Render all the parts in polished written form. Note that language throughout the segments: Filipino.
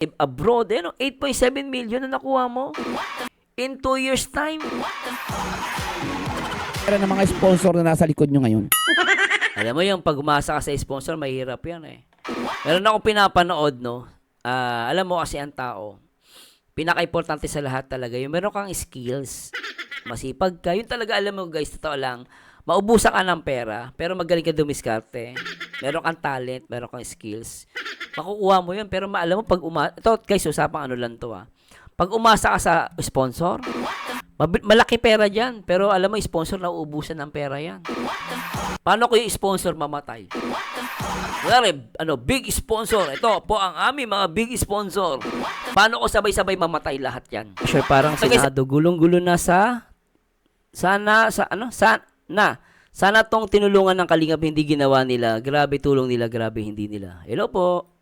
abroad, 8.7 million na nakuha mo in 2 years time. Pero ng mga sponsor na nasa likod nyo ngayon. Alam mo yung pag umasa ka sa sponsor, mahirap yan eh. Meron ako pinapanood, no? Alam mo kasi ang tao, pinaka-importante sa lahat talaga, yung meron kang skills, masipag ka, yun talaga, alam mo guys, totoo lang, maubusan ka ng pera, pero magaling ka dumiskarte. Meron kang talent, meron kang skills. Makukuha mo yun, pero alam mo, ito guys, usapang ano lang to Pag umasa ka sa sponsor, malaki pera dyan, pero alam mo, sponsor, nauubusan ng pera yan. Paano ko yung sponsor mamatay? Big sponsor. Ito po ang aming mga big sponsor. Paano ko sabay-sabay mamatay lahat yan? Sure, parang Senado, gulong-gulo na sana tong tinulungan ng Kalingap hindi ginawa nila. Grabe tulong nila, grabe hindi nila. Hello po.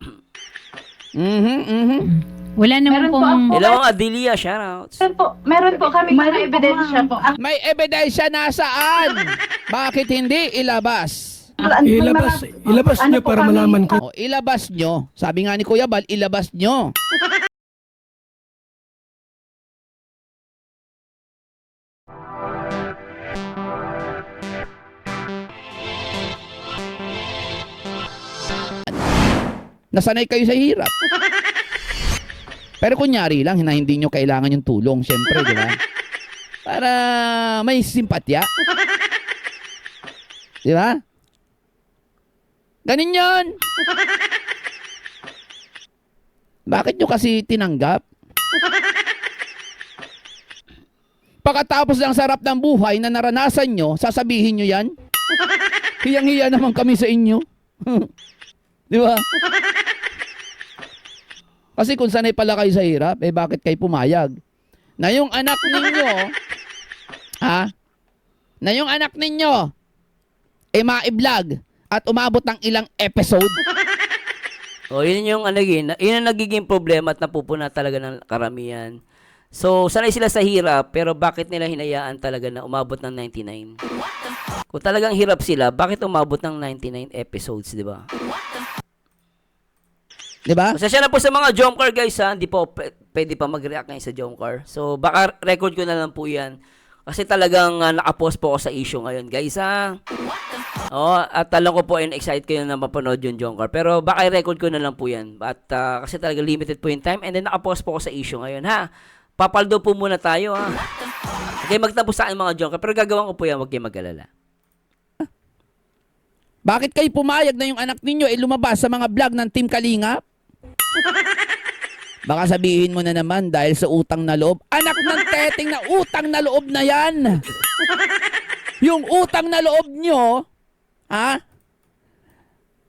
Wala naman Meron po pong... ako. Hello, Adelia, shoutouts. Meron po kami mga ebidensya po. May ebidensya nasaan? Bakit hindi ilabas? Ilabas Ano niyo po para kami? malaman ko. O, ilabas nyo. Sabi nga ni Kuya Bal, ilabas nyo. Nasanay kayo sa hirap. Pero kunyari lang na hindi nyo kailangan yung tulong, syempre, di ba? Para may simpatya. Di ba? Ganun yun. Bakit nyo kasi tinanggap? Pagkatapos ng sarap ng buhay na naranasan nyo, sasabihin nyo yan? Hiyang-hiya naman kami sa inyo. Di ba? Kasi kung sanay pala kayo sa hirap, bakit kayo pumayag? Na yung anak ninyo, na yung anak ninyo, ma-vlog at umabot ng ilang episode. Yun yung yun ang nagiging problema at napupuna talaga ng karamihan. So, sanay sila sa hirap, pero bakit nila hinayaan talaga na umabot ng 99? Kung talagang hirap sila, bakit umabot ng 99 episodes, di ba? Di ba? Pasensya na po sa mga Jomcar guys hindi po pwede pa mag-react ngayon sa Jomcar. So baka record ko na lang po yan. Kasi talagang nakapost po ako sa issue ngayon guys at alam ko po excited kayo na mapanood yung Jomcar. Pero baka i-record ko na lang po yan. At kasi talaga limited po yung time and then nakapost po ako sa issue ngayon Papaldo po muna tayo Okay, magtapos sa akin mga Jomcar. Pero gagawin ko po yan, huwag kayo mag-alala. Bakit kayo pumayag na yung anak ninyo lumabas sa mga vlog ng Team Kalingap? Baka sabihin mo na naman dahil sa utang na loob. Anak ng teteng na utang na loob na yan. Yung utang na loob nyo,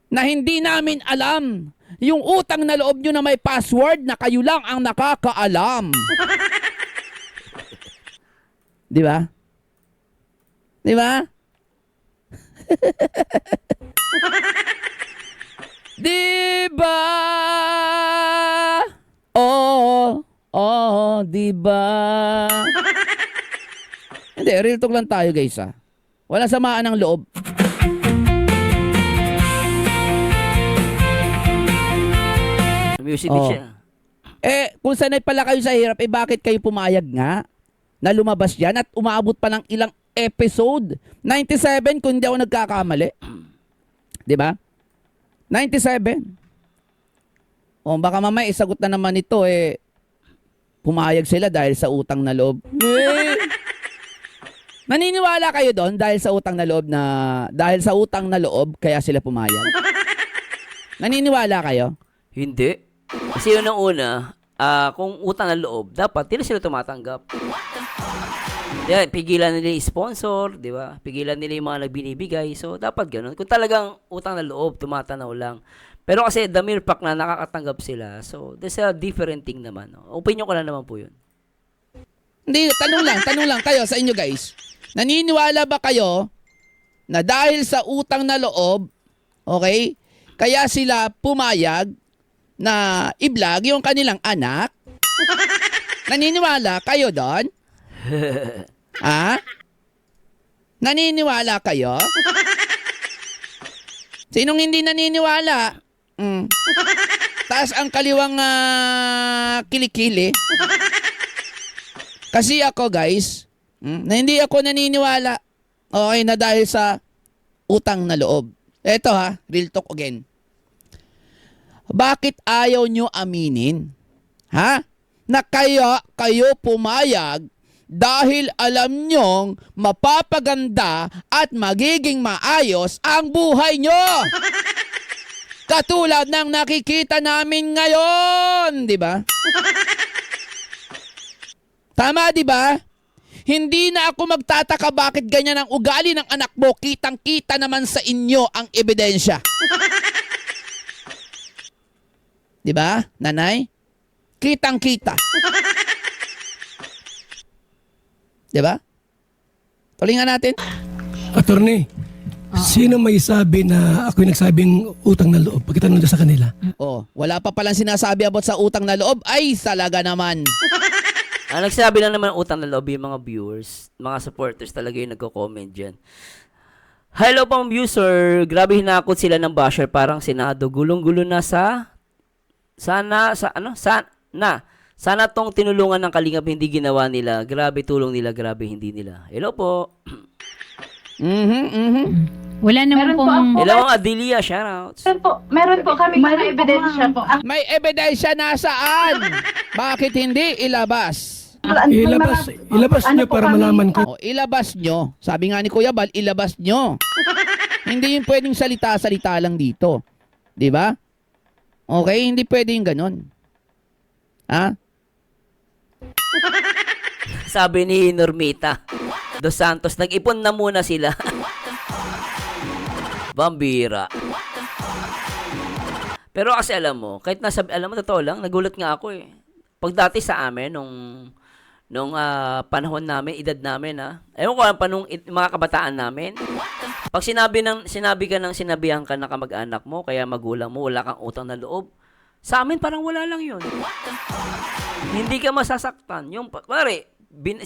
na hindi namin alam. Yung utang na loob nyo na may password na kayo lang ang nakakaalam. Di ba? Di ba? Diba? Diba? Hindi, real talk lang tayo guys Wala samaan ng loob. Music siya. Kung sanay pala kayo sa hirap, bakit kayo pumayag nga na lumabas yan at umaabot pa ng ilang episode? 97 kung hindi ako nagkakamali. Diba? 97. Baka mamaya isagot na naman ito pumayag sila dahil sa utang na loob. Naniniwala kayo doon dahil sa utang na loob kaya sila pumayag? Naniniwala kayo? Hindi. Kasi yun ang una, kung utang na loob, dapat hindi sila tumatanggap. Pigilan nila yung sponsor, di ba? Pigilan nila yung mga nagbinibigay. So, dapat ganun. Kung talagang utang na loob, tumatanaw lang. Pero kasi the mere fact na nakakatanggap sila, so there's a different thing naman. Opinion ko lang naman po yun. Hindi, tanong lang kayo sa inyo guys. Naniniwala ba kayo na dahil sa utang na loob, okay, kaya sila pumayag na i-vlog yung kanilang anak? Naniniwala kayo doon? Naniniwala kayo? Sinong hindi naniniwala? taas ang kaliwang kilikili. Kasi ako guys, na hindi ako naniniwala. Okay, na dahil sa utang na loob. Eto real talk again. Bakit ayaw nyo aminin? Na kaya kayo pumayag dahil alam nyong mapapaganda at magiging maayos ang buhay nyo. Katulad ng nakikita namin ngayon, di ba? Tama, di ba? Hindi na ako magtataka bakit ganyan ang ugali ng anak mo. Kitang-kita naman sa inyo ang ebidensya. Di ba, nanay? Kitang-kita. Di ba? Tuloy nga natin. Attorney, sino may sabi na ako'y nagsabing utang na loob? Pagkitanong doon sa kanila. Wala pa palang sinasabi about sa utang na loob. Ay, salaga naman. Ang nagsabi lang naman utang na loob yung mga viewers, mga supporters talaga yung nagko-comment dyan. Hello pang viewer, grabe hinakot sila ng basher parang Senado. Gulong-gulo na sana tong tinulungan ng Kalingap hindi ginawa nila. Grabe tulong nila, grabe hindi nila. Hello po. Wala naman Meron po pong... ako. Hello Adelia, shoutouts. Meron po kami mga ebidensya po. May ebidensya nasaan? Bakit hindi ilabas? Ilabas Ano niyo po para kami? malaman ko. Ilabas nyo. Sabi nga ni Kuya Bal, ilabas nyo. Hindi yung pwedeng salita-salita lang dito. Di ba? Okay, hindi pwedeng ganun. Sabi ni Normita Dos Santos, nag-ipon na muna sila. Bambira. Pero kasi alam mo, totoo lang, nagulat nga ako eh. Pag dati sa amin, nung panahon namin, edad namin ewan ko lang pa nung mga kabataan namin, pag sinabihan ka na kamag-anak mo, kaya magulang mo, wala kang utang na loob, sa amin parang wala lang yun. Hindi ka masasaktan. Yung,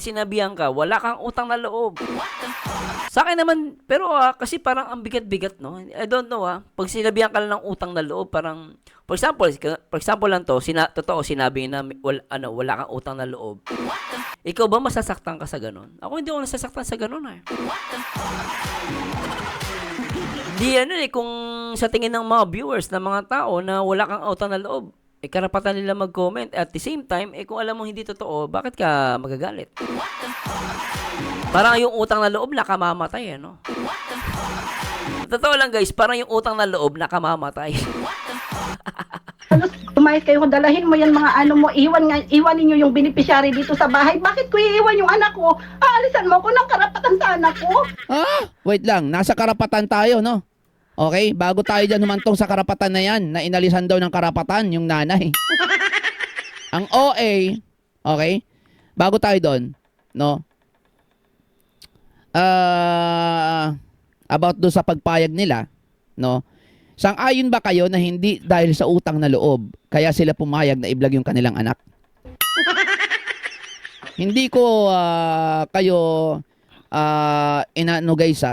sinabihan ka, wala kang utang na loob. Sa akin naman, pero kasi parang ang bigat-bigat, no? I don't know, pag sinabihan ka lang ng utang na loob, parang, for example lang to, totoo, sinabi na, wala kang utang na loob. Ikaw ba masasaktan ka sa ganun? Ako hindi ako nasasaktan sa ganun, Di kung sa tingin ng mga viewers, ng mga tao na wala kang utang na loob, karapatan nila mag-comment. At the same time, kung alam mo hindi totoo, bakit ka magagalit? Parang yung utang na loob nakamamatay, no? Totoo lang guys, parang yung utang na loob nakamamatay. Tumayas kayo kung dalahin mo yan mga mo, iwan ninyo yung beneficiary dito sa bahay. Bakit ko iiwan yung anak ko? Aalisan mo ko ng karapatan sa anak ko. Wait lang, nasa karapatan tayo, no? Okay, bago tayo dyan humantong sa karapatan na yan, na inalisan daw ng karapatan yung nanay. Ang OA, okay, bago tayo doon, no? About doon sa pagpayag nila, no? Sang-ayon ba kayo na hindi dahil sa utang na loob, kaya sila pumayag na i-vlog yung kanilang anak? Hindi ko kayo inano guys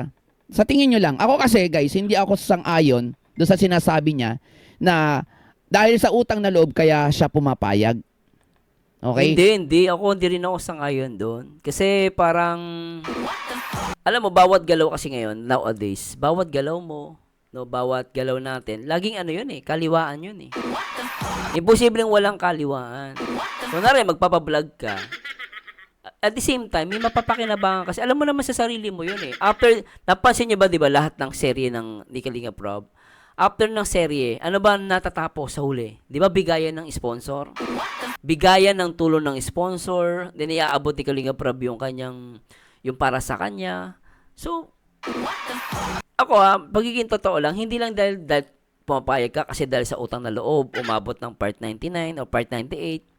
Sa tingin nyo lang. Ako kasi guys, hindi ako sang-ayon doon sa sinasabi niya na dahil sa utang na loob kaya siya pumapayag. Okay? Hindi. Hindi rin ako sang-ayon doon. Kasi parang, alam mo, bawat galaw kasi ngayon, nowadays, bawat galaw mo, no, bawat galaw natin, laging yun kaliwaan yun Imposibleng walang kaliwaan. Kunwari, magpapablog ka, at the same time, may mapapakinabangan kasi alam mo naman sa sarili mo yun After, napansin niyo ba, di ba, lahat ng serye ng ni Kalingap Rob, after ng serye, ano ba natatapos sa huli? Di ba, bigayan ng sponsor? Bigayan ng tulong ng sponsor, then iaabot ni Kalingap Rob yung para sa kanya. So, ako pagiging totoo lang, hindi lang dahil pumapayag ka kasi dahil sa utang na loob, umabot ng part 99 o part 98.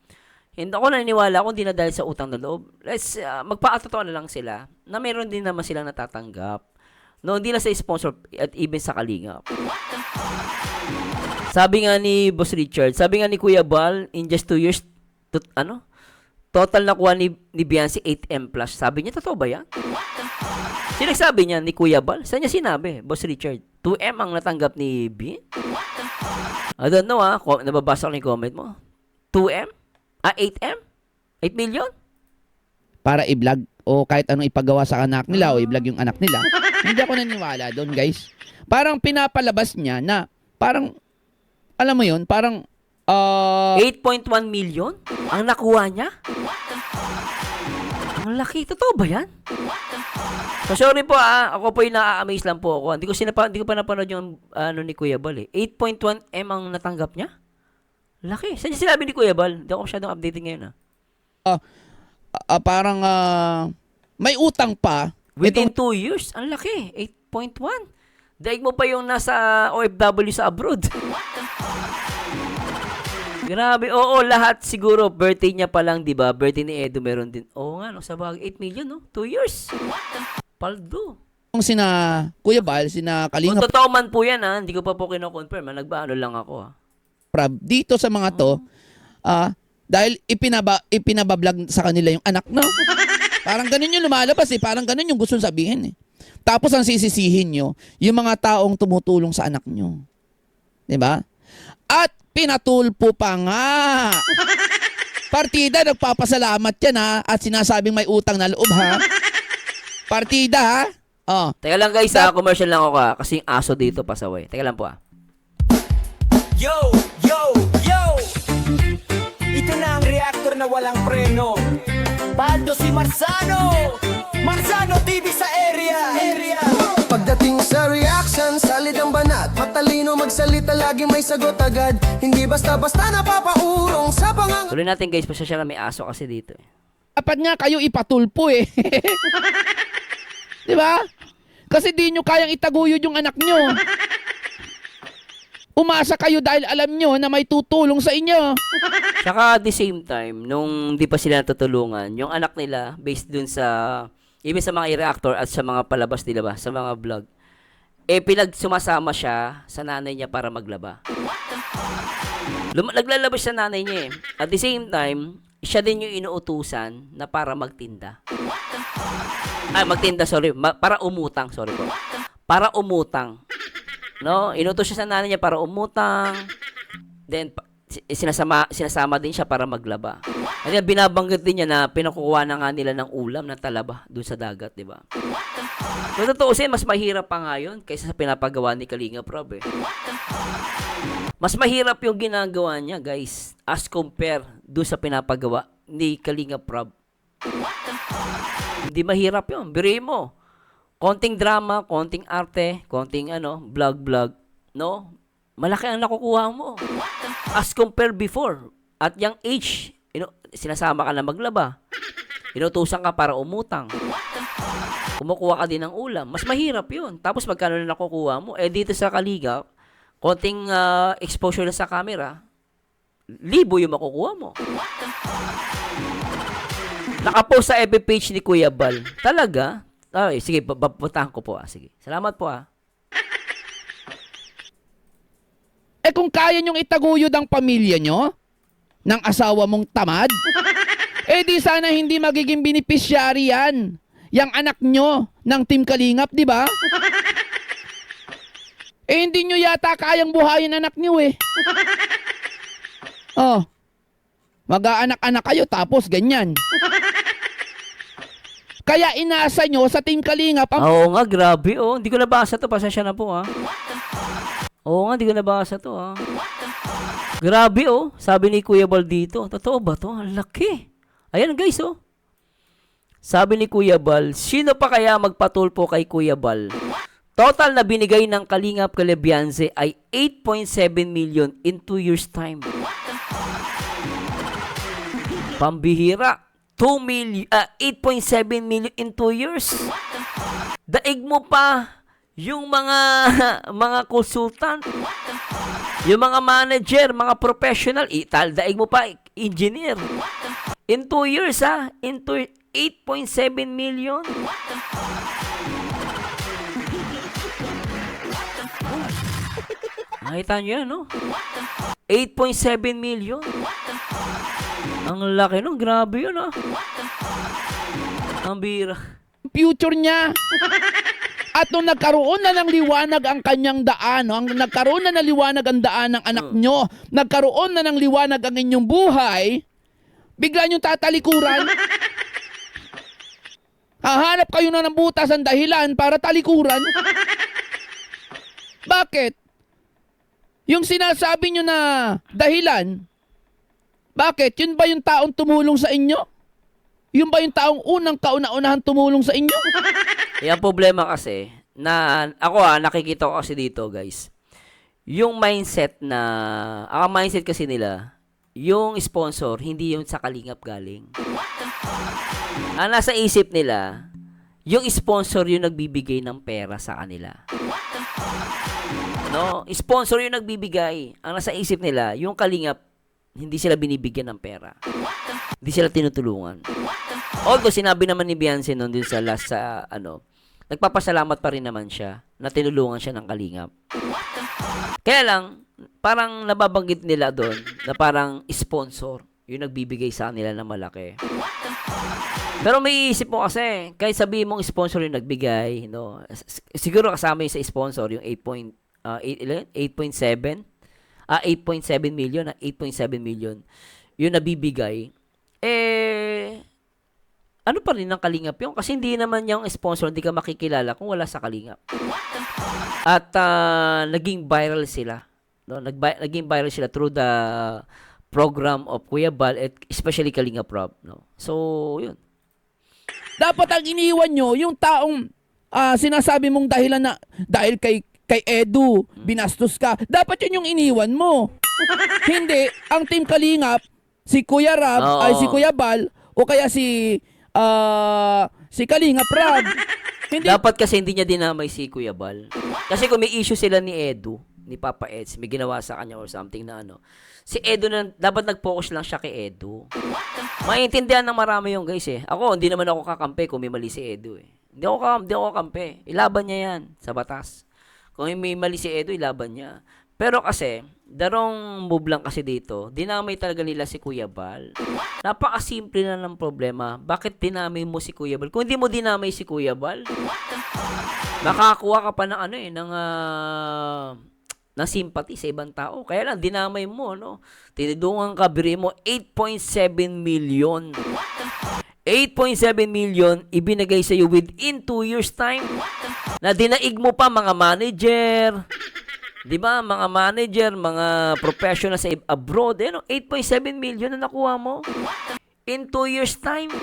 Hindi ako naniniwala kung di na dahil sa utang na loob. Let's magpakatotoo na lang sila na meron din naman silang natatanggap. No, hindi lang sa sponsor at even sa Kalingap. Sabi nga ni Boss Richard, sabi nga ni Kuya Bal, in just 2 years, total nakuha ni Beyonce 8M+. Sabi niya, totoo ba yan? Sinasabi niya ni Kuya Bal? Saan niya sinabi, Boss Richard? 2M ang natanggap ni Beyonce? I don't know nababasa ko yung comment mo. 2M? 8M? 8 million? Para i-vlog o kahit anong ipagawa sa anak nila o i-vlog yung anak nila. Hindi ako naniwala doon, guys. Parang pinapalabas niya na parang, alam mo yun, parang 8.1 million? Ang nakuha niya? Ang laki. Totoo ba yan? So, sorry po ako po yung na-amaze lang po ako. Hindi ko pa napanood yung ni Kuya Bal eh. 8.1 M ang natanggap niya? Laki. Saan niya sinabi ni Kuya Bal? Hindi ako masyadong updated ngayon parang may utang pa. Within 2 years? Ang laki. 8.1. Daig mo pa yung nasa OFW sa abroad. Grabe. Oo, lahat siguro. Birthday niya pa lang, di ba? Birthday ni Edo meron din. Oo nga, sa bagay. 8 million, no? 2 years. Paldo. Kung sina Kuya Bal, sina Kung Kalinga totoo man po yan, hindi ko pa po kino-confirm. Nagbaano lang ako, Prab, dito sa mga to, dahil ipinabablog sa kanila yung anak, no? Parang ganun yung lumalabas parang ganun yung gusto sabihin Tapos ang sisisihin nyo, yung mga taong tumutulong sa anak nyo. Diba? At pinatulpo pa nga. Partida, nagpapasalamat yan at sinasabing may utang na loob Partida Teka lang guys, commercial lang ako kasi yung aso dito pasaway. Teka lang po Yo! Yo! Yo! Ito na ang reactor na walang preno. Bando si Marzano! Marzano TV sa area! Pagdating sa reaction, salid ang banat. Matalino magsalita, lagi may sagot agad. Hindi basta-basta napapaurong sa Tuloy natin guys, pasasya na may aso kasi dito Dapat nga kayo ipatulpo Diba? Kasi di nyo kayang itaguyod yung anak nyo. Umasa kayo dahil alam nyo na may tutulong sa inyo. Tsaka at the same time, nung di pa sila natutulungan, yung anak nila, based dun sa, even sa mga i-reactor at sa mga palabas nila ba, sa mga vlog, sumasama siya sa nanay niya para maglaba. Naglalaba siya sa nanay niya At the same time, siya din yung inuutusan na para magtinda. Para umutang, sorry po. Para umutang. No, inutos siya sa nanay niya para umutang. Then sinasama din siya para maglaba. At binabanggit din niya na pinakukuha na nga nila ng ulam ng talaba doon sa dagat, di ba? Kung tutuusin, mas mahirap pa nga yun kaysa sa pinapagawa ni Kalinga Prab Mas mahirap yung ginagawa niya, guys, as compare doon sa pinapagawa ni Kalinga Prab. Hindi mahirap yun. Biriin mo. Konting drama, konting arte, konting vlog, no? Malaki ang nakukuha mo. As compare before. At yung age, sinasama ka na maglaba. Inutusan ka para umutang. Kumukuha ka din ng ulam. Mas mahirap yun. Tapos magkano na nakukuha mo? Dito sa Kalinga, konting exposure na sa camera, 1,000 yung makukuha mo. Nakapost sa FB page ni Kuya Bal. Talaga? Ay, sige, babutahan ko po Sige. Salamat po Kung kaya nyong itaguyod ang pamilya nyo ng asawa mong tamad, di sana hindi magiging beneficiary yan. Yang anak nyo ng Team Kalingap, di ba? Hindi nyo yata kayang buhayin anak nyo mag-aanak-anak kayo tapos ganyan. Kaya inasa nyo sa Team Kalingap Oo nga, grabe Hindi ko nabasa to. Pasensya na po Oo nga, hindi ko nabasa to Grabe Sabi ni Kuya Bal dito. Totoo ba to? Ang laki. Ayan guys Sabi ni Kuya Bal, sino pa kaya magpatulpo kay Kuya Bal? Total na binigay ng Kalingap Kalebianze ay 8.7 million in 2 years time. Pambihira. 8.7 million in 2 years. Daig mo pa yung mga consultant, yung mga manager, mga professional, daig mo pa engineer. In 2 years in 8.7 million. Nakita nyo yan, 8.7 million. Ang laki grabe yun Ang bira. future niya. At nung nagkaroon na ng liwanag ang kanyang daan, no? Nagkaroon na ng liwanag ang daan ng anak nyo, nagkaroon na ng liwanag ang inyong buhay, bigla nyo tatalikuran. Hahanap kayo na ng butas ang dahilan para talikuran. Bakit? Yung sinasabi nyo na dahilan, bakit? Yun ba yung taong tumulong sa inyo? Yun ba yung taong unang kauna-unahan tumulong sa inyo? Yung problema kasi, na ako nakikita ko kasi dito, guys. Yung mindset ang mindset kasi nila, yung sponsor, hindi yung sa Kalingap galing. Ang nasa isip nila, yung sponsor yung nagbibigay ng pera sa kanila. No? Sponsor yung nagbibigay. Ang nasa isip nila, yung Kalingap, hindi sila binibigyan ng pera. Hindi sila tinutulungan. Although sinabi naman ni Beyonce noon din sa last nagpapasalamat pa rin naman siya na tinulungan siya ng Kalingap. Kaya lang, parang nababanggit nila doon na parang sponsor yung nagbibigay sa kanila ng malaki. Pero may iisip mo kasi, kahit sabihin mong sponsor yung nagbigay, no, siguro kasama yung sa sponsor, yung 8.7 million, 8.7 million yung nabibigay, ano pa rin ng Kalingap yun? Kasi hindi naman yung sponsor, hindi ka makikilala kung wala sa Kalingap. At naging viral sila. No? Naging viral sila through the program of Kuya Bal at especially Kalingap Rob. No? So, yun. Dapat ang iniwan nyo, yung taong sinasabi mong dahilan na dahil kay Edu, binastos ka, dapat yun yung iniwan mo. Hindi, ang Team Kalingap, si Kuya Rab, ay si Kuya Bal, o kaya si Kalingap Rab. Hindi. Dapat kasi hindi niya dinamay si Kuya Bal. Kasi kung may issue sila ni Edu, ni Papa Eds, may ginawa sa kanya or something na si Edu na, dapat nag-focus lang siya kay Edu. Maintindihan ng marami yung guys eh. Ako, hindi naman ako kakampi kung may mali si Edu eh. Hindi ako kampi. Ilaban niya yan sa batas. Kung may mali si Edu, ilaban niya. Pero kasi, darong move lang kasi dito, dinamay talaga nila si Kuya Bal. Napakasimple na ng problema. Bakit dinamay mo si Kuya Bal? Kung hindi mo dinamay si Kuya Bal, makakuha ka pa ng ng sympathy sa ibang tao. Kaya lang, dinamay mo, no? Tinidungan ka, biri mo, 8.7 million. 8.7 million ibinigay sa iyo within 2 years time. Na dinaig mo pa mga manager. Di ba? Mga manager, mga professional sa abroad. 8.7 million na nakuha mo. In 2 years time.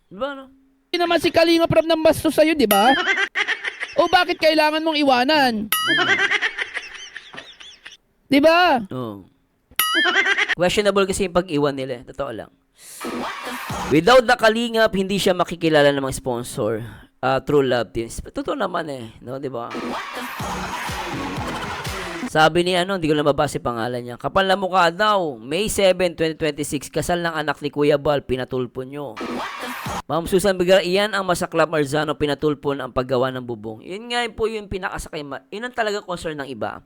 Di ba, no? Hindi naman si Kalingap Rab ng bastos sa'yo, di ba? O bakit kailangan mong iwanan? Di ba? Oh. Questionable kasi yung pag-iwan nila. Totoo lang. Without the Kalingap, hindi siya makikilala ng mga sponsor. True Love Teams. Totoo naman eh. No, di ba? Sabi ni hindi ko na mabasa pangalan niya. Kapal na mukha daw. May 7, 2026, kasal ng anak ni Kuya Bal, pinatulpo nyo. Ma'am Susan Bigar, iyan ang masaklap Marzano, pinatulpo ang paggawa ng bubong. Yun nga po yung pinakasakay. Yun ang talaga concern ng iba.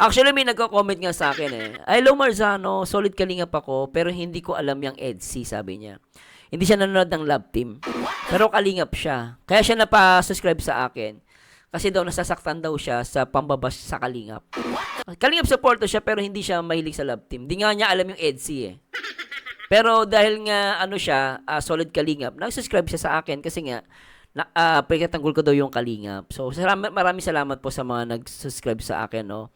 Actually, may nagko-comment nga sa akin eh. Hello Marzano, solid Kalingap ako, pero hindi ko alam yung EDC, sabi niya. Hindi siya nanonood ng Love Team. Pero Kalingap siya. Kaya siya napa-subscribe sa akin. Kasi daw nasasaktan daw siya sa pambabas sa Kalingap. Kalingap supporter siya pero hindi siya mahilig sa Love Team. Hindi nga niya alam yung EDC eh. Pero dahil nga siya, solid Kalingap, nag-subscribe siya sa akin kasi nga pagkatanggol ko daw yung Kalingap. So maraming salamat po sa mga nag-subscribe sa akin, no.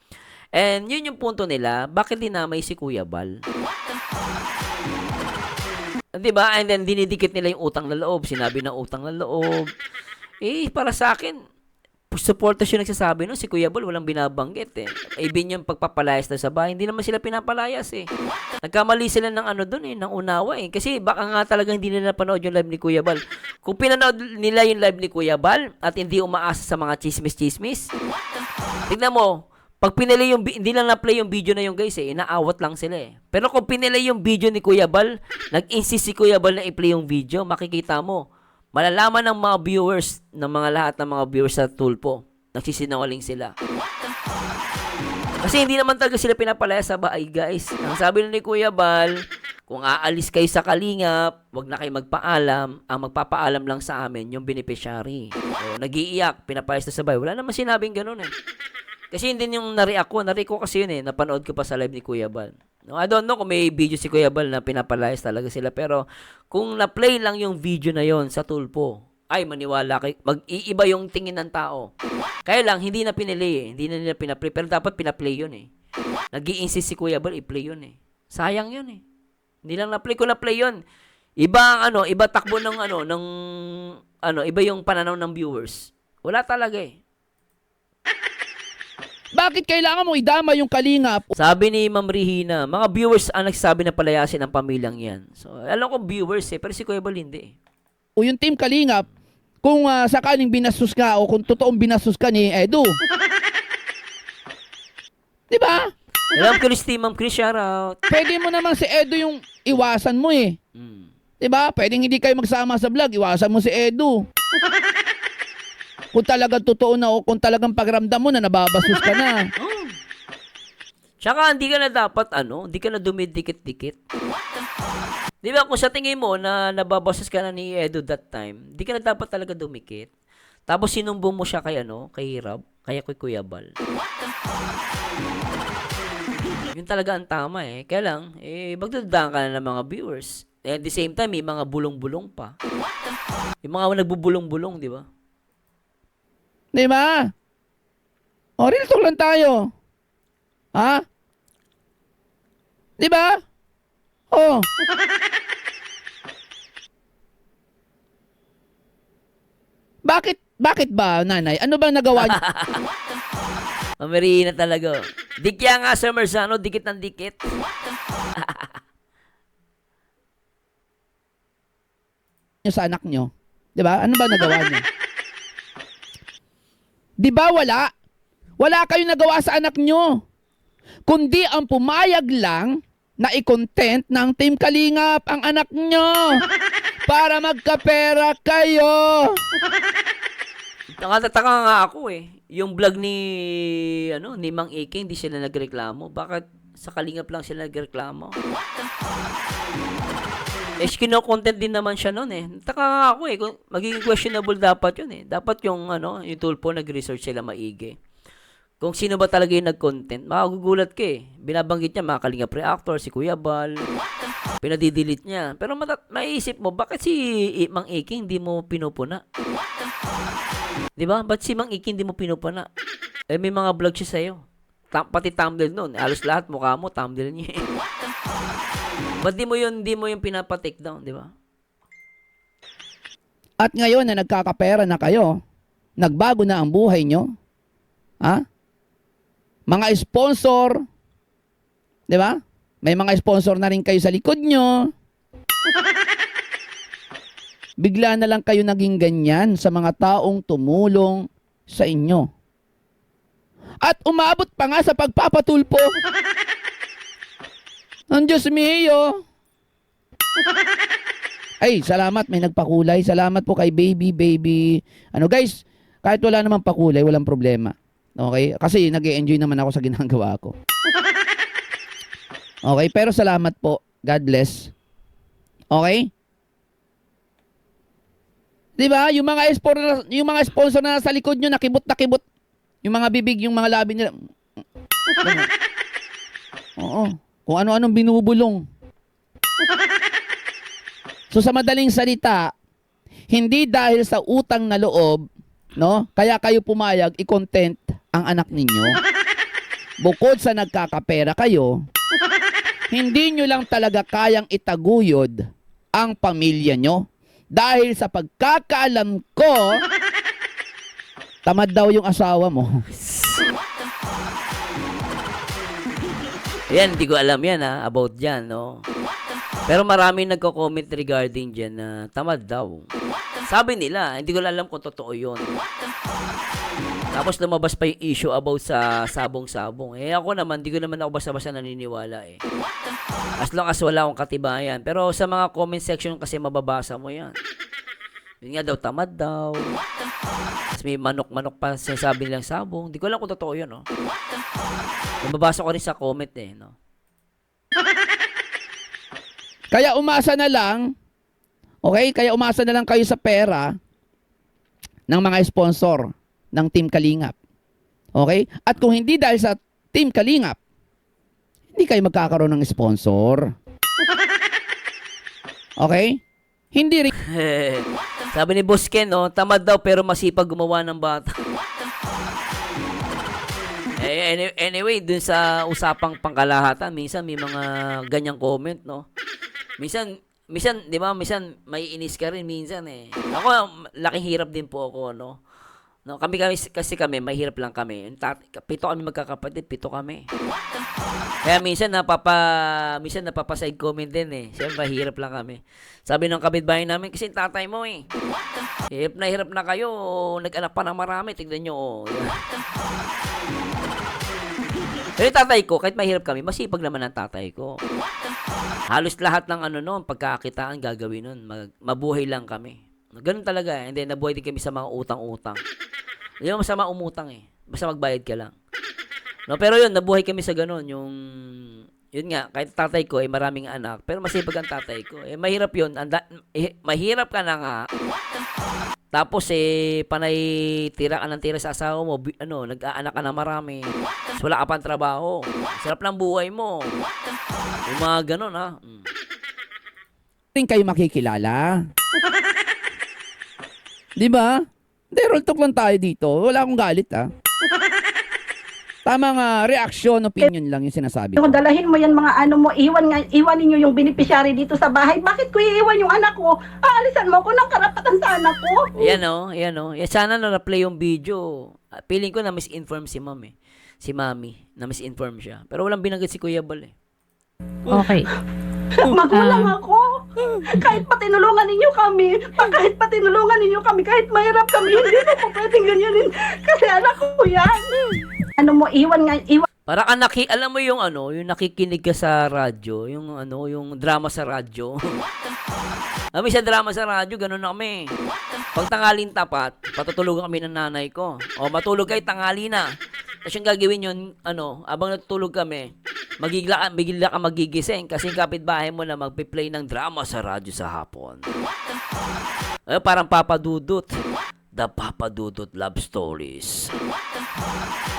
And yun yung punto nila, bakit dinamay si Kuya Bal? 'Di ba? And then dinidikit nila yung utang na loob, sinabi na utang na loob. Para sa akin, supporter siya nagsasabi si Kuya Bal walang binabanggit eh. Even yung pagpapalayas na sa bahay, hindi naman sila pinapalayas eh. Nagkamali sila ng doon ng unawa eh. Kasi baka nga talaga hindi nila napanood yung live ni Kuya Bal. Kung pinanood nila yung live ni Kuya Bal at hindi umaasa sa mga chismis-chismis, tignan mo, pag pinili hindi lang na-play yung video na yung guys eh, inaawat lang sila eh. Pero kung pinili yung video ni Kuya Bal, nag-insist si Kuya Bal na i-play yung video, makikita mo, malalaman ng mga viewers, ng mga lahat ng mga viewers sa Tulpo, nagsisinungaling sila. Kasi hindi naman talaga sila pinapalaya sa bahay, guys. Ang sabi ni Kuya Bal, Kung aalis kayo sa Kalingap, wag na kayo magpaalam. Ang magpapaalam lang sa amin, yung beneficiary. O, nag-iiyak, pinapayas na sabay. Wala naman sinabing ganun eh. Kasi hindi yung na-react ko. Na-react ko kasi yun eh. Napanood ko pa sa live ni Kuya Bal. No, I don't know kung may video si Kuya Bal na pinapalayas talaga sila. Pero kung na-play lang yung video na yon sa Tulpo, ay maniwala kayo. Mag-iiba yung tingin ng tao. Kaya lang, hindi na pinili eh. Hindi na nila pinaplay. Pero dapat pinaplay yun eh. Nag-i-insist si Kuya Bal, i-play yun eh. Sayang yun eh. Hindi lang na-play ko na-play yun. Iba ang iba takbo ng iba yung pananaw ng viewers. Wala talaga eh. Bakit kailangan mo idama yung Kalingap? Sabi ni Ma'am Rihina, mga viewers ang nagsabi na palayasin ang pamilyang yan. So, alam ko viewers eh, pero si Kuya Bal hindi eh. O yung Team Kalingap, kung sakaling binastos ka o kung totoong binastos ka ni Edu. Di ba? Alam ko ni Ma'am Chris, shout out. Pwede mo naman si Edu yung iwasan mo eh. Mm. Di ba? Pwedeng hindi kayo magsama sa vlog, iwasan mo si Edu. Kung talagang totoo na o kung talagang pagramdam mo na nababastos ka na. Tsaka hindi ka na dapat hindi ka na dumidikit-dikit. Di ba kung sa tingin mo na nababastos ka na ni Edu that time, hindi ka na dapat talaga dumikit. Tapos sinumbong mo siya kay kay Hirab, kaya kay Kuya Bal. Yun talaga ang tama eh. Kaya lang, magdadaan ka na ng mga viewers. At the same time, may mga bulong-bulong pa. Yung mga nagbubulong-bulong, di ba? Di ba? O, real talk lang tayo. Ha? Di ba? Oh. Bakit ba, nanay? Ano ba nagawa niyo? Mamariin na talaga. Dikya nga, Sir Marzano, dikit ng dikit. Sa anak niyo? Di ba? Ano ba nagawa niyo? Di ba wala? Wala kayong nagawa sa anak niyo. Kundi ang pumayag lang na i-content ng Team Kalingap ang anak niyo para magkapera kayo. Nakataka nga ako eh. Yung vlog ni Mang Ike, hindi sila nagreklamo. Bakit sa Kalingap lang sila nagreklamo? Kino-content din naman siya noon eh. Taka nga ako eh. Kung magiging questionable dapat yun eh. Dapat yung Tulpo nag-research sila maigi. Kung sino ba talaga yung nag-content, makagugulat ka eh. Binabanggit niya mga Kalingap reactor, si Kuya Bal. Pinadidelete niya. Pero maiisip mo, bakit si Mang Ike hindi mo pinupuna? Di ba? Ba't si Mang Ike hindi mo pinupuna? May mga vlog siya sa'yo. Pati thumbnail nun. Halos lahat mukha mo, thumbnail niya eh. Ba't di mo yung pinapa-take down, di ba? At ngayon na nagkakapera na kayo, nagbago na ang buhay nyo, ha? Mga sponsor, di ba? May mga sponsor na rin kayo sa likod nyo. Bigla na lang kayo naging ganyan sa mga taong tumulong sa inyo. At umabot pa nga sa pagpapatulpo. Ang Diyos mio. Ay, salamat. May nagpakulay. Salamat po kay baby. Guys, kahit wala namang pakulay, walang problema. Okay? Kasi nag-e-enjoy naman ako sa ginagawa ko. Okay? Pero salamat po. God bless. Okay? Diba? Yung mga sponsor na nasa likod nyo, nakibot. Yung mga bibig, yung mga labi nila. Oo. Kung ano-anong binubulong. So sa madaling salita, hindi dahil sa utang na loob, no? Kaya kayo pumayag i-content ang anak ninyo. Bukod sa nagkakapera kayo, hindi nyo lang talaga kayang itaguyod ang pamilya nyo. Dahil sa pagkakaalam ko, tamad daw yung asawa mo. Yan, hindi ko alam yan about dyan, no? Pero maraming nagko-comment regarding dyan na tamad daw. Sabi nila, hindi ko alam kung totoo yun. Tapos lumabas pa yung issue about sa sabong-sabong. Ako naman, hindi ko naman ako basta-basta naniniwala eh. As long as wala akong katibayan. Pero sa mga comment section kasi mababasa mo yan. Yun nga daw, tamad daw. Tapos may manok-manok pa sinasabi nilang sabong. Hindi ko alam kung totoo yun, no? Nababasa ko rin sa comment eh, no? Kaya umasa na lang, okay? Kaya umasa na lang kayo sa pera ng mga sponsor ng Team Kalingap. Okay? At kung hindi dahil sa Team Kalingap, hindi kayo magkakaroon ng sponsor. Okay? Hindi rin Sabi ni Boss Ken, no, tamad daw pero masipag gumawa ng bata. Anyway, dun sa usapang pangkalahatan, minsan may mga ganyang comment, no? Minsan, di ba, minsan may inis ka rin minsan eh. Ako, laking hirap din po ako, no? No, kami kasi kami, mahirap lang kami. Pito kami magkakapatid, 7 kami. Kaya minsan napapa-side comment din eh. Siyempre, mahirap lang kami. Sabi ng kapitbahay namin, kasi tatay mo eh. Hirap na kayo, nag-anak pa ng marami, tignan nyo. Oh. Pero yung tatay ko, kahit mahirap kami, masipag naman ang tatay ko. Halos lahat ng pagkakakitaan gagawin nun. Mabuhay lang kami. Ganun talaga eh. And then, nabuhay din kami sa mga utang-utang. Hindi mo masama umutang eh. Basta magbayad ka lang. No, pero yun, nabuhay kami sa ganun. Yun nga, kahit tatay ko ay maraming anak, pero masipag ang tatay ko. Eh, mahirap yun. Mahirap ka na nga. Tapos panay tira ka ng tira sa asawa mo, nag-aanak ka na marami. So, wala ka pang trabaho. Sarap ng buhay mo. Yung mga ganun ha. kayo makikilala. Di ba? Hindi, roll talk lang tayo dito. Wala akong galit, ah. Tamang reaksyon, opinion lang yung sinasabi ko. Kung dalahin mo yan mga mo, iwanin nyo yung beneficiary dito sa bahay. Bakit ko iiwan yung anak ko? Aalisan mo ko ng karapatan sa anak ko. Yan o. Sana na-replay yung video. Feeling ko na misinform si ma'am eh. Si mami, na misinform siya. Pero walang binanggit si Kuya Bal eh. Okay. Magulang ako. Kahit pa tinulungan ninyo kami, kahit mahirap kami, hindi ko pwedeng ganyanin. Kasi anak ko yan. Iwan. Para ka alam mo yung yung nakikinig ka sa radyo, yung drama sa radyo. Kami sa drama sa radyo, ganun na kami. Pag tangalin tapat, patutulugan kami ng nanay ko. O, matulog kayo, tangali na. Tapos yung gagawin yun, abang natutulog kami, bigla ka magigising kasi yung kapitbahay mo na magpi-play ng drama sa radyo sa hapon. Parang Papa Dudut. The Papa Dudut Love Stories.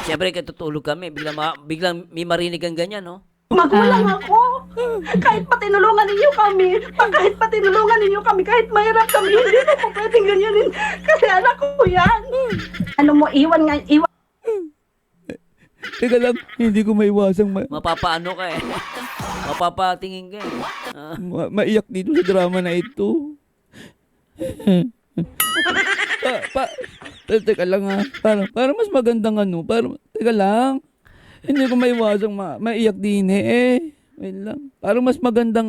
Siyempre, katutulog kami, biglang may marinig ang ganyan, no? Magulang ako. Kahit pa tinulungan ninyo kami, kahit mahirap kami, hindi ko pwedeng ganyanin. Kasi anak ko yan. Iwan. Teka lang, hindi ko maiwasang Mapapaano ka eh. Mapapatingin ka eh. maiyak dito sa drama na ito. Teka lang parang mas magandang teka lang. Hindi ko maiwasang maiyak din eh. Wait lang. Parang mas magandang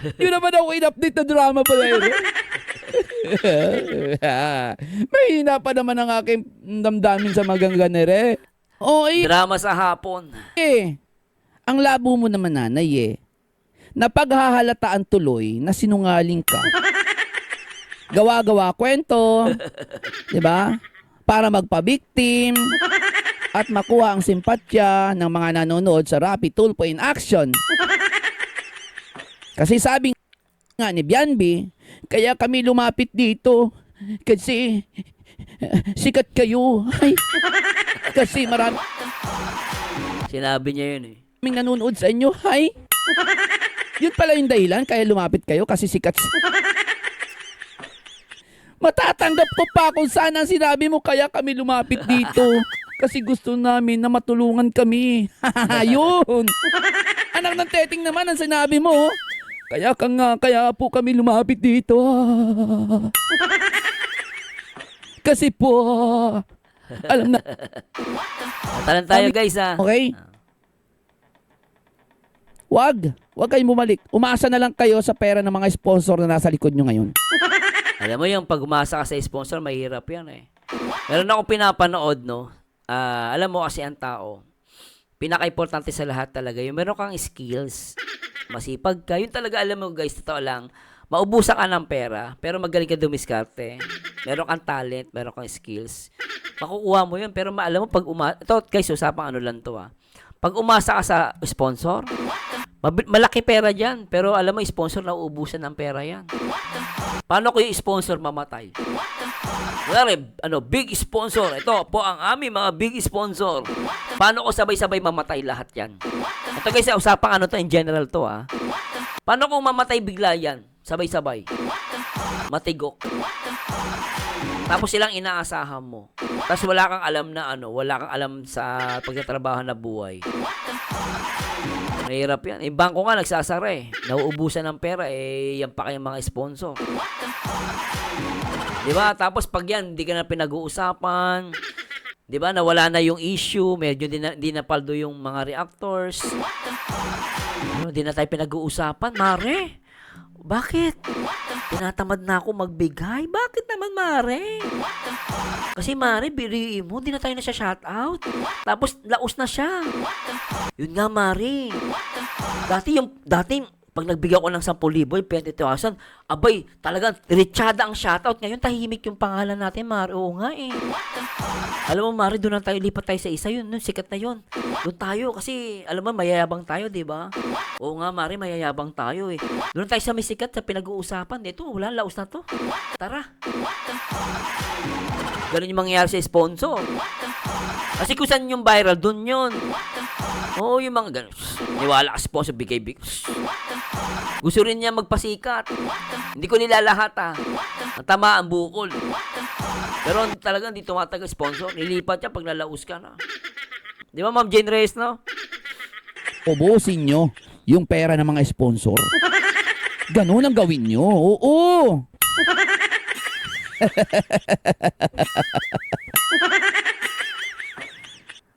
Yun naman ako in-update na drama pala yun. Mahina pa naman ang aking damdamin sa magangganere. Drama sa hapon. Ang labo mo naman nanay napaghahalataan tuloy na sinungaling ka. Gawa-gawa kwento, 'di ba? Para magpa-victim at makuha ang simpatya ng mga nanonood sa Rapid Tulpo in Action. Kasi sabi nga ni Bianbi, kaya kami lumapit dito kasi sikat kayo. Ay, kasi maraming Sinabi niya yun eh. nanonood sa inyo. Hay. Yun pala yung dahilan kaya lumapit kayo kasi sikat. Matatanggap ko pa kung saan ang sinabi mo kaya kami lumapit dito. Kasi gusto namin na matulungan kami. Yun. Anak ng teting naman ang sinabi mo. Kaya po kami lumapit dito. Kasi po, alam na. Talan tayo guys ha. Okay? Wag kayong bumalik. Umasa na lang kayo sa pera ng mga sponsor na nasa likod nyo ngayon. Alam mo yung pag umasa ka sa sponsor, mahirap yan eh. Meron akong pinapanood, no? Alam mo kasi ang tao, pinaka-importante sa lahat talaga, yung meron kang skills, masipag ka, yun talaga alam mo guys, totoo lang, maubusan ka ng pera, pero magaling ka dumiskarte. Meron kang talent, meron kang skills. Makukuha mo yun, pero alam mo, ito guys, usapang ano lang to Pag umasa ka sa sponsor, malaki pera dyan, pero alam mo, sponsor na uubusan ng pera yan. Paano ko yung sponsor mamatay? Big sponsor. Ito po ang aming mga big sponsor. Paano ko sabay-sabay mamatay lahat yan? Ito guys, usapang in general to Paano kung mamatay bigla yan? Sabay-sabay. Matigok. Tapos silang inaasahan mo. Tapos wala kang alam na wala kang alam sa pagtatrabaho na buhay. Mahirap yan. Bangko nga nagsasara Nauubusan ng pera yan pa kayong mga sponsor. Diba? Tapos pag yan, hindi ka na pinag-uusapan. Diba? Nawala na yung issue. Medyo di na paldo yung mga reactors. Hindi na tayo pinag-uusapan. Mare, bakit? Tinatamad na ako magbigay. Bakit naman, Mare? Kasi, Mare, biriin mo. Hindi na tayo na siya shoutout. Tapos, laos na siya. Yun nga, Mare. Dati, pag nagbigay ako ng 10,000, 20,000, abay, talagang rechada ang shoutout. Ngayon, tahimik yung pangalan natin, Mare. Oo nga Alam mo, Mare, doon na tayo, lipat tayo sa isa yun. Sikat na yun. Doon tayo, kasi, alam mo, mayayabang tayo, di ba? Oo nga, Mare, mayayabang tayo Doon tayo sa may sikat, sa pinag-uusapan. Ito, wala, laos na to. Tara. Ganun yung mangyayari sa sponsor. Kasi kung saan yung viral, doon yun. Oo, yung mga ganun. Niwala ka sponsor, bigay. Gusto rin niya magpasikat. Hindi ko nilalahat Ang tama ang bukol. Pero talagang hindi tumatagal sponsor. Nilipat siya pag nalaus ka na. Di ba, Ma'am Jane Reyes, no? Ubusin nyo yung pera ng mga sponsor. Ganun ang gawin nyo. Oo.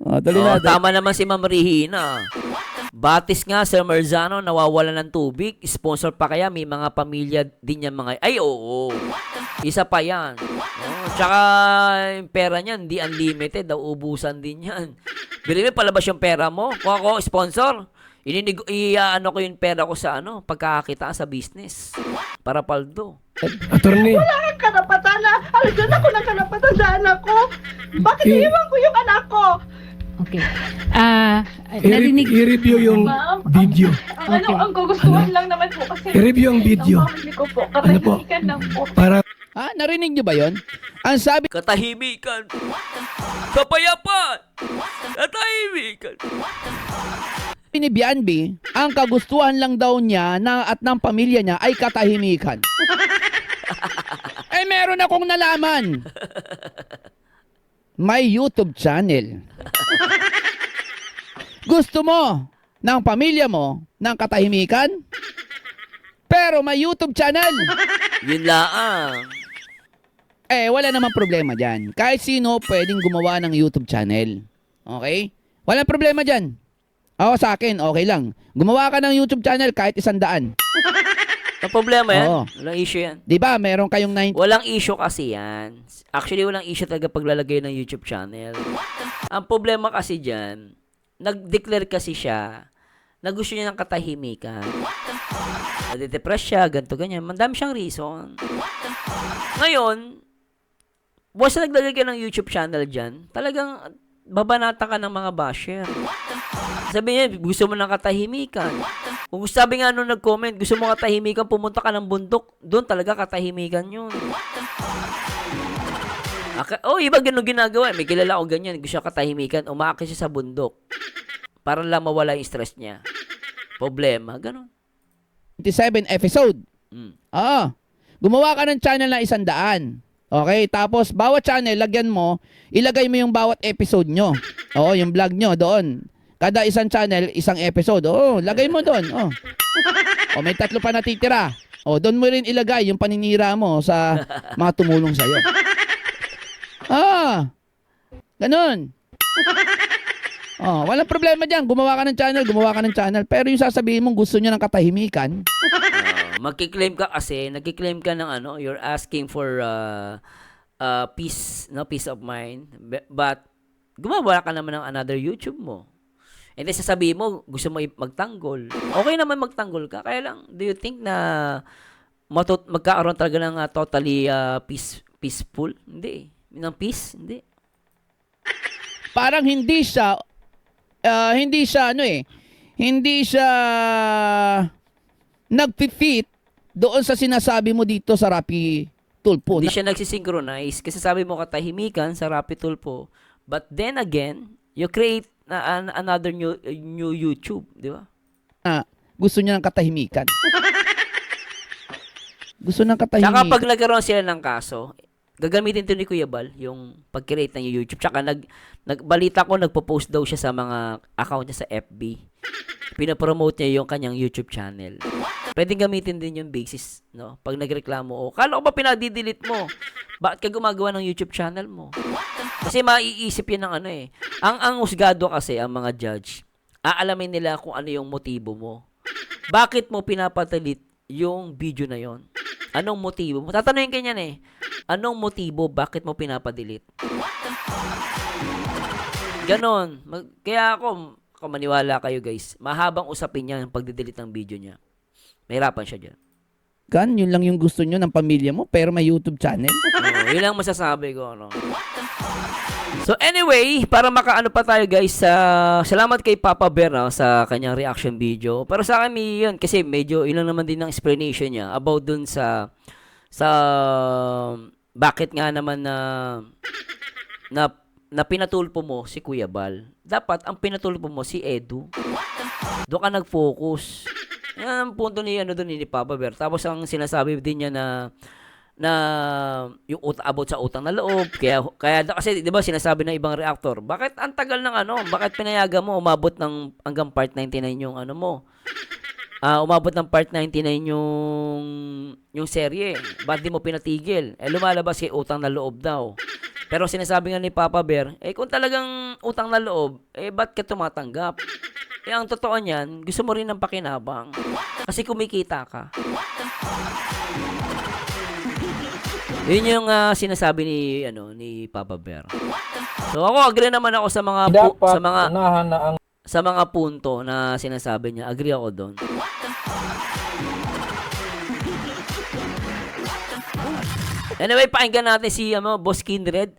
Dali natin. Tama naman si Ma'am Rihina. Batis nga, Sir Marzano, nawawala ng tubig. Sponsor pa kaya, may mga pamilya din yan mga... Ay, oo. Isa pa yan. Tsaka, yung pera niyan, di unlimited. Ubusan din yan. Bilhin mo, palabas yung pera mo. Kung ako, sponsor, ko yung pera ko sa pagkakakita sa business. Para paldo. Attorney, Wala kang karapatan na. Alagyan ako ng karapatan sa anak ko. Bakit iiwan ko yung anak ko? Okay. Narinig. i-review yung video. Okay. Ang gugustuhan lang naman po kasi I-review ang video. ng family ko po. Ano po? Katahimikan lang po. Para Narinig nyo ba yon? Ang sabi Katahimikan. Kapayapaan. Katahimikan. ni Bianbi, ang kagustuhan lang daw niya at ng pamilya niya ay katahimikan. Meron akong nalaman. May YouTube channel. Gusto mo ng pamilya mo ng katahimikan? Pero may YouTube channel. Yun lang. Wala namang problema dyan. Kahit sino pwedeng gumawa ng YouTube channel. Okay? Walang problema dyan. Ako sa akin, okay lang. Gumawa ka ng YouTube channel kahit 100. Ang problema yan. Oo. Walang issue yan. Di ba? Meron kayong 90. Walang issue kasi yan. Actually, walang issue talaga paglalagay ng YouTube channel. Ang problema kasi dyan, nag-declare kasi siya na gusto niya ng katahimikan. Nade-depress siya, ganito, ganyan. Mandami siyang reason. Ngayon, once na naglagay ka ng YouTube channel dyan, talagang babanata ka ng mga basher. Sabi niya, gusto mo ng katahimikan. Kung sabi nga nung nag-comment, gusto mo katahimikan, pumunta ka ng bundok, doon talaga katahimikan yun. Iba ganun ginagawa. May kilala ko ganyan, gusto siya katahimikan, umaakit siya sa bundok. Para lang mawala yung stress niya. Problema, ganun. 27 episode. Gumawa ka ng channel na 100. Okay? Tapos, bawat channel, ilagay mo yung bawat episode nyo. Oo, yung vlog nyo doon. Kada isang channel, isang episode. Oo, lagay mo doon. May 3 pa natitira. Doon mo rin ilagay yung paninira mo sa mga tumulong sa'yo. Ganun. Walang problema dyan. Gumawa ka ng channel. Pero yung sasabihin mong gusto nyo ng katahimikan, Magkiklaim ka kasi, nagkiklaim ka ng you're asking for peace, peace of mind. But, gumawa ka naman ng another YouTube mo. And then sasabihin mo, gusto mo magtanggol. Okay naman magtanggol ka. Kaya lang, do you think na magkakaroon talaga ng totally peaceful? Hindi. Ng peace? Hindi. Parang hindi siya nagpi-fit doon sa sinasabi mo dito sa Rappi Tulpo. Hindi siya nagsisynchronize kasi sabi mo katahimikan sa Rappi Tulpo. But then again, you create another new YouTube, di ba? Gusto niya ng katahimikan. Gusto ng Tsaka katahimikan. pag nagkaroon sila ng kaso, gagamitin to ni Kuya Bal, yung pag-create ng YouTube. Tsaka nagbalita ko, nagpo-post daw siya sa mga account niya sa FB. Pinapromote niya yung kanyang YouTube channel. Pwedeng gamitin din yung basis, no? Pag nagreklamo, kala ko ba pinadidelete mo? Bakit ka gumagawa ng YouTube channel mo? Kasi maiisip yun ng ano eh. Ang husgado kasi, ang mga judge, aalamin nila kung ano yung motibo mo. Bakit mo pinapatelete yung video na yon? Anong motibo mo? Tatanungin ka niyan eh. Anong motibo? Bakit mo pinapadelete? Ganon. Kaya ako, kung maniwala kayo guys, mahabang usapin niya yung pagdidelete ng video niya. Mahirapan siya dyan. Yun lang yung gusto nyo ng pamilya mo, pero may YouTube channel. Yun lang masasabi ko. No? So anyway, para makaano pa tayo guys, salamat kay Papa Bear sa kanyang reaction video. Pero sa akin yun, kasi medyo ilang naman din ng explanation niya about dun sa bakit nga naman na pinatulpo mo si Kuya Bal. Dapat ang pinatulpo mo si Edu. Doon ka nag-focus. Yan ang punto ni Papa Bear. Tapos ang sinasabi din niya na yung about sa utang na loob. Kaya kasi 'di ba sinasabi ng ibang reactor, bakit ang tagal ng bakit pinayagan mo umabot ng hanggang part 99 yung mo? Umabot ng part 99 yung serye. Bakit di mo pinatigil? Lumalabas kay utang na loob daw. Pero sinasabi nga ni Papa Bear, kung talagang utang na loob, ba't ka tumatanggap? Ang totoo niyan, gusto mo rin ng pakinabang. Kasi kumikita ka. Yun yung sinasabi ni Papa Bear. So ako agree naman ako sa mga sa mga punto na sinasabi niya. Agree ako doon. Anyway, pakinggan natin si Boss Kindred.